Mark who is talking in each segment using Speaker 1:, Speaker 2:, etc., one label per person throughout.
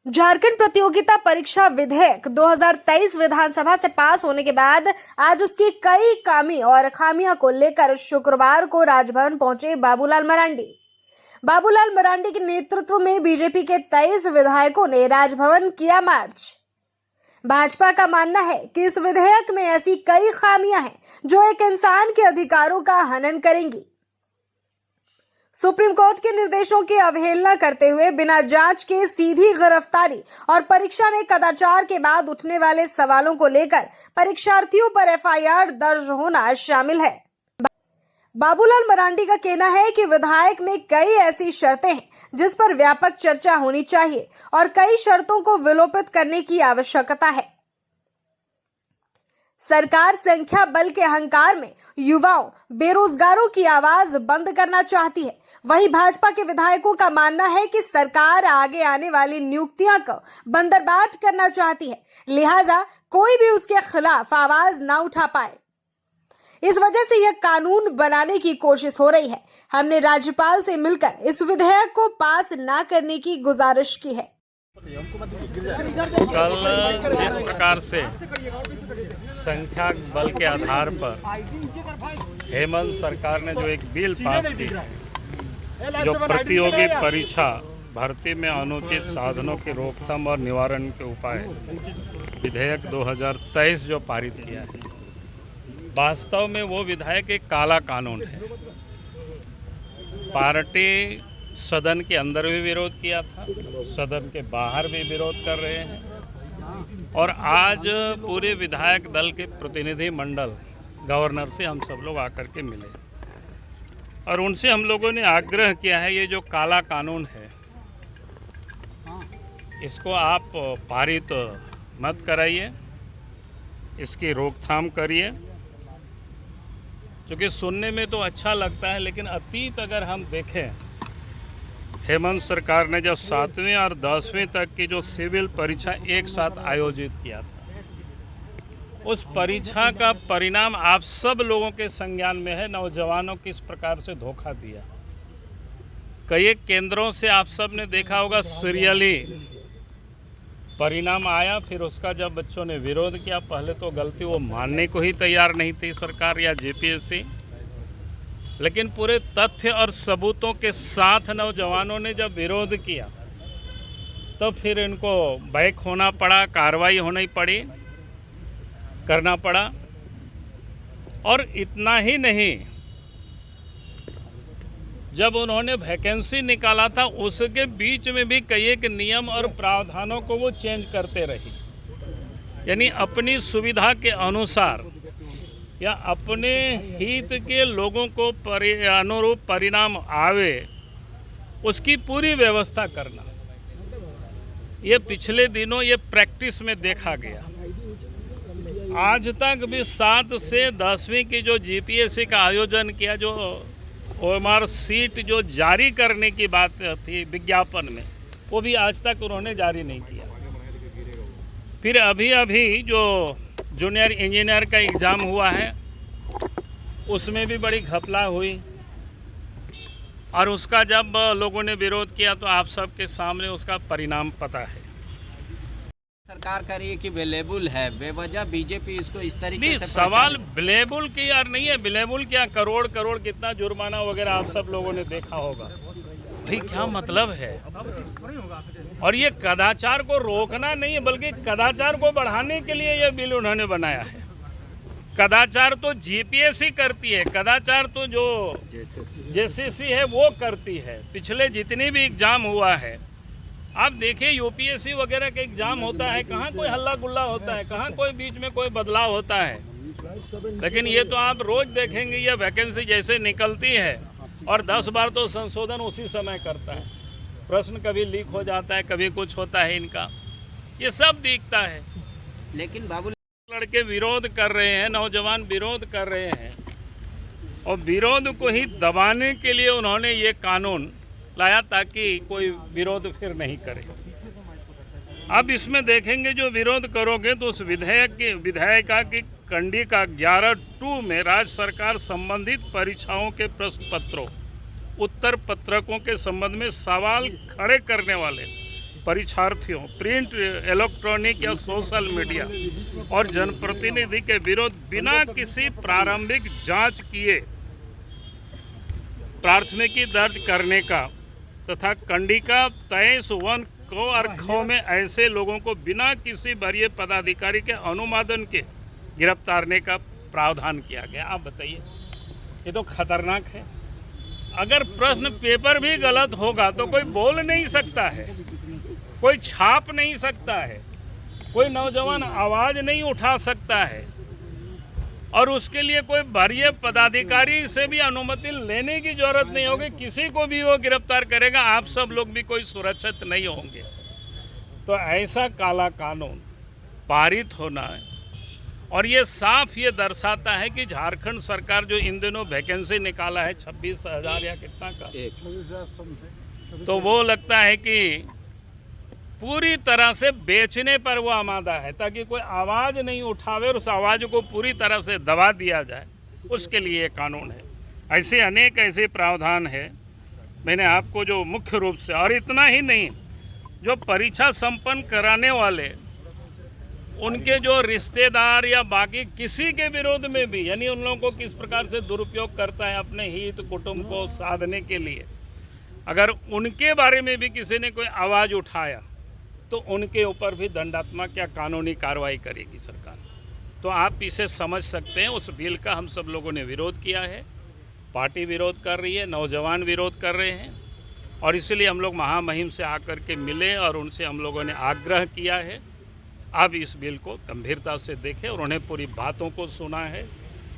Speaker 1: झारखंड प्रतियोगिता परीक्षा विधेयक 2023 विधानसभा से पास होने के बाद आज उसकी कई खामी और खामियों को लेकर शुक्रवार को राजभवन पहुंचे बाबूलाल मरांडी। बाबूलाल मरांडी के नेतृत्व में बीजेपी के 23 विधायकों ने राजभवन किया मार्च। भाजपा का मानना है कि इस विधेयक में ऐसी कई खामियां हैं जो एक इंसान के अधिकारों का हनन करेंगी। सुप्रीम कोर्ट के निर्देशों की अवहेलना करते हुए बिना जांच के सीधी गिरफ्तारी और परीक्षा में कदाचार के बाद उठने वाले सवालों को लेकर परीक्षार्थियों पर एफआईआर दर्ज होना शामिल है। बाबूलाल मरांडी का कहना है कि विधेयक में कई ऐसी शर्तें हैं जिस पर व्यापक चर्चा होनी चाहिए और कई शर्तों को विलोपित करने की आवश्यकता है। सरकार संख्या बल के अहंकार में युवाओं, बेरोजगारों की आवाज बंद करना चाहती है। वहीं भाजपा के विधायकों का मानना है कि सरकार आगे आने वाली नियुक्तियां को बंदरबाट करना चाहती है, लिहाजा कोई भी उसके खिलाफ आवाज न उठा पाए। इस वजह से यह कानून बनाने की कोशिश हो रही है। हमने राज्यपाल से मिलकर इस विधेयक को पास न करने की गुजारिश की है।
Speaker 2: कल जिस प्रकार से संख्या बल के आधार पर हेमंत सरकार ने जो एक बिल पास की, जो प्रतियोगी परीक्षा भर्ती में अनुचित साधनों की रोकथाम और निवारण के उपाय विधेयक 2023 जो पारित किया है, वास्तव में वो विधेयक एक काला कानून है। पार्टी सदन के अंदर भी विरोध किया था, सदन के बाहर भी विरोध कर रहे हैं और आज पूरे विधायक दल के प्रतिनिधि मंडल गवर्नर से हम सब लोग आकर के मिले और उनसे हम लोगों ने आग्रह किया है, ये जो काला कानून है इसको आप पारित मत कराइए, इसकी रोकथाम करिए। क्योंकि सुनने में तो अच्छा लगता है, लेकिन अतीत अगर हम देखें, हेमंत सरकार ने जब 7वीं और 10वीं तक की जो सिविल परीक्षा एक साथ आयोजित किया था, उस परीक्षा का परिणाम आप सब लोगों के संज्ञान में है। नौजवानों को इस प्रकार से धोखा दिया। कई केंद्रों से आप सब ने देखा होगा, सीरियली परिणाम आया, फिर उसका जब बच्चों ने विरोध किया, पहले तो गलती वो मानने को ही तैयार नहीं थी सरकार या जेपीएससी, लेकिन पूरे तथ्य और सबूतों के साथ नौजवानों ने जब विरोध किया तो फिर इनको बैक होना पड़ा, कार्रवाई होनी पड़ी, करना पड़ा। और इतना ही नहीं, जब उन्होंने वैकेंसी निकाला था उसके बीच में भी कई एक नियम और प्रावधानों को वो चेंज करते रही, यानी अपनी सुविधा के अनुसार या अपने हित के लोगों को अनुरूप परिणाम आवे उसकी पूरी व्यवस्था करना। ये पिछले दिनों ये प्रैक्टिस में देखा गया। आज तक भी 7 से 10वीं की जो जीपीएससी का आयोजन किया, जो ओएमआर सीट जो जारी करने की बात थी विज्ञापन में, वो भी आज तक उन्होंने जारी नहीं किया। फिर अभी अभी जो जूनियर इंजीनियर का एग्ज़ाम हुआ है उसमें भी बड़ी घपला हुई और उसका जब लोगों ने विरोध किया तो आप सबके सामने उसका परिणाम पता है।
Speaker 3: सरकार कह रही है कि अवेलेबल है, बेवजह बीजेपी इसको इस तरीके से
Speaker 2: सवाल अवेलेबल की यार नहीं है। अवेलेबल क्या, करोड़ करोड़ कितना जुर्माना वगैरह आप सब लोगों ने देखा होगा। भाई क्या मतलब है? और ये कदाचार को रोकना नहीं है, बल्कि कदाचार को बढ़ाने के लिए ये बिल उन्होंने बनाया है। कदाचार तो जीपीएससी करती है, कदाचार तो जो जेसीसी है वो करती है। पिछले जितनी भी एग्जाम हुआ है आप देखिए, यूपीएससी वगैरह का एग्जाम होता है, कहाँ कोई हल्ला गुल्ला होता है, कहाँ कोई बीच में कोई बदलाव होता है। लेकिन ये तो आप रोज देखेंगे, ये वैकेंसी जैसे निकलती है और 10 बार तो संशोधन उसी समय करता है। प्रश्न कभी लीक हो जाता है, कभी कुछ होता है इनका, ये सब दिखता है।
Speaker 3: लेकिन बाबू
Speaker 2: लड़के विरोध कर रहे हैं, नौजवान विरोध कर रहे हैं और विरोध को ही दबाने के लिए उन्होंने ये कानून लाया ताकि कोई विरोध फिर नहीं करे। अब इसमें देखेंगे जो विरोध करोगे तो उस विधेयका की कंडिका 11(2) में राज्य सरकार संबंधित परीक्षाओं के प्रश्न पत्रों, उत्तर पत्रकों के संबंध में सवाल खड़े करने वाले परीक्षार्थियों, प्रिंट, इलेक्ट्रॉनिक या सोशल मीडिया और जनप्रतिनिधि के विरुद्ध बिना किसी प्रारंभिक जांच किए प्राथमिकी दर्ज करने का तथा कंडिका 23(1) को और ख में ऐसे लोगों को बिना किसी वरीय पदाधिकारी के अनुमोदन के गिरफ्तारने का प्रावधान किया गया। आप बताइए, ये तो खतरनाक है। अगर प्रश्न पेपर भी गलत होगा तो कोई बोल नहीं सकता है, कोई छाप नहीं सकता है, कोई नौजवान आवाज़ नहीं उठा सकता है और उसके लिए कोई वरीय पदाधिकारी से भी अनुमति लेने की जरूरत नहीं होगी। किसी को भी वो गिरफ्तार करेगा, आप सब लोग भी कोई सुरक्षित नहीं होंगे। तो ऐसा काला कानून पारित होना है और ये साफ ये दर्शाता है कि झारखंड सरकार जो इन दिनों वैकेंसी निकाला है 26,000 या कितना का, तो वो लगता है कि पूरी तरह से बेचने पर वो आमादा है ताकि कोई आवाज़ नहीं उठावे और उस आवाज़ को पूरी तरह से दबा दिया जाए। उसके लिए ये कानून है। ऐसे अनेक ऐसे प्रावधान है। मैंने आपको जो मुख्य रूप से, और इतना ही नहीं, जो परीक्षा संपन्न कराने वाले उनके जो रिश्तेदार या बाकी किसी के विरोध में भी, यानी उन लोगों को किस प्रकार से दुरुपयोग करता है अपने हित कुटुंब को साधने के लिए, अगर उनके बारे में भी किसी ने कोई आवाज़ उठाया तो उनके ऊपर भी दंडात्मक या कानूनी कार्रवाई करेगी सरकार। तो आप इसे समझ सकते हैं। उस बिल का हम सब लोगों ने विरोध किया है, पार्टी विरोध कर रही है, नौजवान विरोध कर रहे हैं और इसलिए हम लोग महामहिम से आकर के मिले और उनसे हम लोगों ने आग्रह किया है अब इस बिल को गंभीरता से देखें और उन्हें पूरी बातों को सुना है।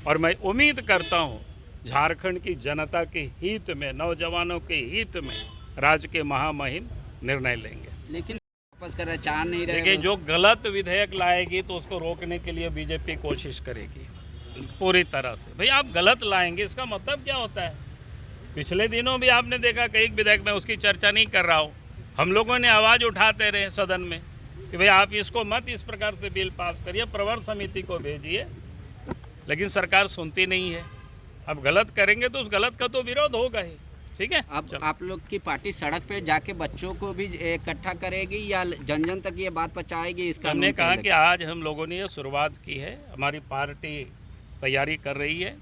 Speaker 2: और मैं उम्मीद करता हूँ झारखंड की जनता के हित में, नौजवानों के हित में राज्य के महामहिम निर्णय लेंगे।
Speaker 3: लेकिन वापस करना चाह नहीं रहे।
Speaker 2: देखिए, जो गलत विधेयक लाएगी तो उसको रोकने के लिए बीजेपी कोशिश करेगी पूरी तरह से। भाई आप गलत लाएंगे, इसका मतलब क्या होता है? पिछले दिनों भी आपने देखा कई विधेयक में, उसकी चर्चा नहीं कर रहा हूँ, हम लोगों ने आवाज़ उठाते रहे सदन में कि भाई आप इसको मत इस प्रकार से बिल पास करिए, प्रवर समिति को भेजिए, लेकिन सरकार सुनती नहीं है। अब गलत करेंगे तो उस गलत का तो विरोध होगा ही। ठीक है।
Speaker 3: अब आप लोग की पार्टी सड़क पे जाके बच्चों को भी इकट्ठा करेगी या जन जन तक ये बात पहुंचाएगी? इसका
Speaker 2: हमने कहा कि आज हम लोगों ने ये शुरुआत की है, हमारी पार्टी तैयारी कर रही है